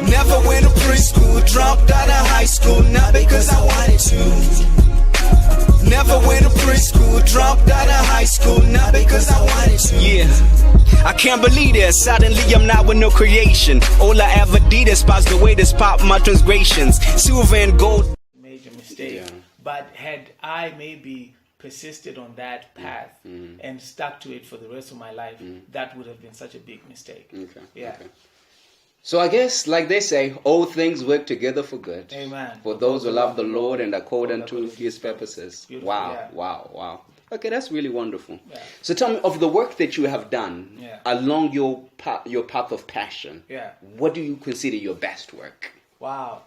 Never went to preschool, dropped out of high school, not because I wanted to. Never went to preschool, dropped out of high school, not because I wanted to. Yeah, I can't believe this. Suddenly I'm not with no creation. All I ever did is pass the way this pop my transgressions. Silver and gold. Major mistake. But had I maybe persisted on that path and stuck to it for the rest of my life, that would have been such a big mistake. Okay. Yeah. Okay. So I guess, like they say, all things work together for good. Amen. For those who love the Lord and according to His purposes. Beautiful, Wow, yeah. wow. Okay, that's really wonderful. Yeah. So tell me of the work that you have done Yeah. along your path of passion. Yeah. What do you consider your best work? Wow.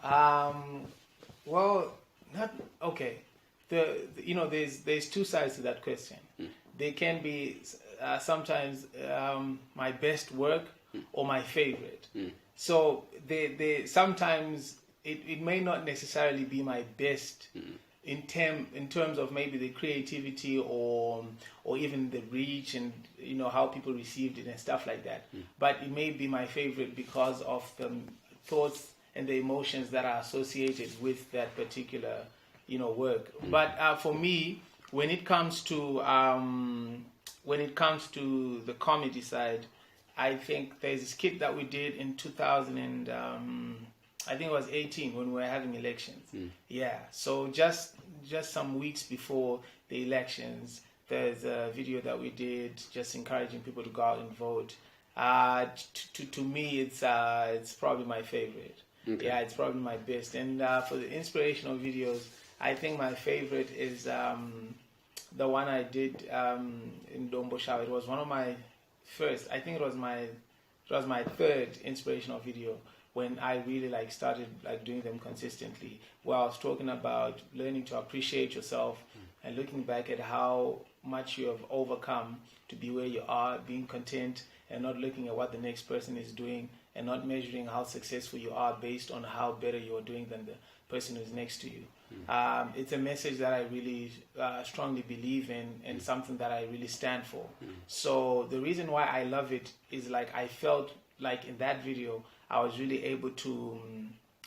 Well, not okay. There's two sides to that question. They can be sometimes my best work or my favorite. So they sometimes it may not necessarily be my best in terms of maybe the creativity or even the reach and how people received it and stuff like that. But it may be my favorite because of the thoughts and the emotions that are associated with that particular work. But for me, when it comes to the comedy side, I think there's a skit that we did in 2000 and I think it was 18 when we were having elections. Yeah. So just some weeks before the elections, there's a video that we did just encouraging people to go out and vote. To me, it's probably my favorite. Okay. Yeah, it's probably my best. And for the inspirational videos, I think my favorite is the one I did in Dombosha. It was one of my first. I think it was my third inspirational video when I really started doing them consistently. Where I was talking about learning to appreciate yourself and looking back at how much you have overcome to be where you are, being content and not looking at what the next person is doing and not measuring how successful you are based on how better you're doing than the person who's next to you. It's a message that I really strongly believe in and something that I really stand for. So the reason why I love it is I felt like in that video I was really able to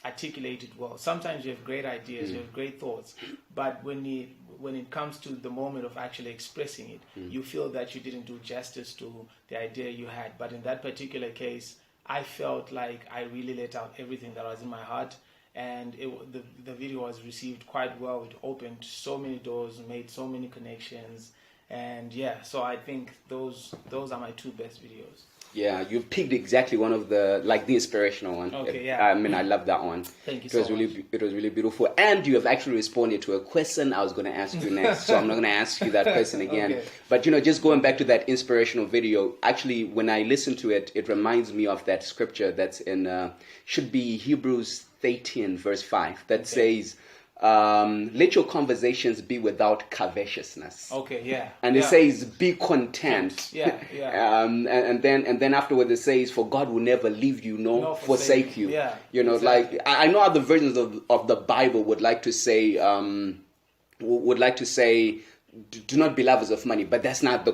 articulate it well. Sometimes you have great ideas, you have great thoughts, but when it comes to the moment of actually expressing it, you feel that you didn't do justice to the idea you had. But in that particular case, I felt like I really let out everything that was in my heart. And the video was received quite well. It opened so many doors, made so many connections, and yeah. So I think those are my two best videos. Yeah, you picked exactly one of the inspirational one. Okay, yeah. I mean, I love that one. Thank you so much. It was really beautiful, and you have actually responded to a question I was going to ask you next. So I'm not going to ask you that question again. Okay. But just going back to that inspirational video, actually, when I listen to it, it reminds me of that scripture that's in should be Hebrews 13 verse 5 that says, let your conversations be without covetousness. Okay, yeah. And it says, be content. Yeah. And then afterwards it says, for God will never leave you nor forsake you. Yeah. Exactly. I know other versions of the Bible would like to say do not be lovers of money, but that's not the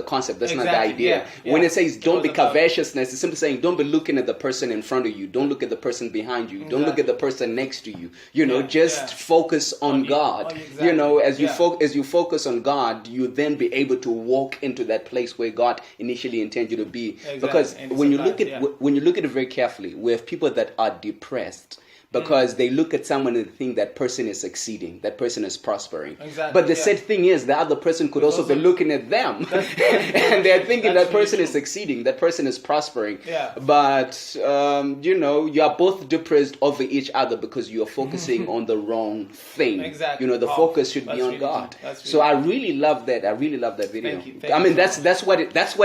concept. That's not the idea. Yeah. When it says don't be covetousness, it's simply saying don't be looking at the person in front of you. Don't look at the person behind you. Don't look at the person next to you. Just focus on God. As you focus on God, you then be able to walk into that place where God initially intended you to be. Exactly. Because when you look at it very carefully, we have people that are depressed because they look at someone and think that person is succeeding, that person is prospering. Exactly, but the sad thing is, the other person could also be looking at them, and they're thinking that person is succeeding, that person is prospering. Yeah. But you are both depressed over each other because you are focusing on the wrong thing. Exactly. The focus should be on God. So I really love that. I really love that video. Thank you that's what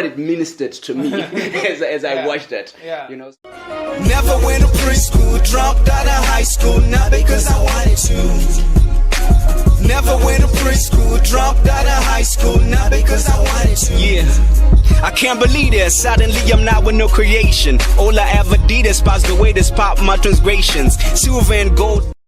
it ministered to me as I watched it. Yeah. Never went to preschool, dropped out of high school, not because I wanted to. Never went to preschool, dropped out of high school, not because I wanted to. Yeah, I can't believe this. Suddenly I'm not with no creation. All I ever did is pass the way this pop my transgressions. Silver and gold.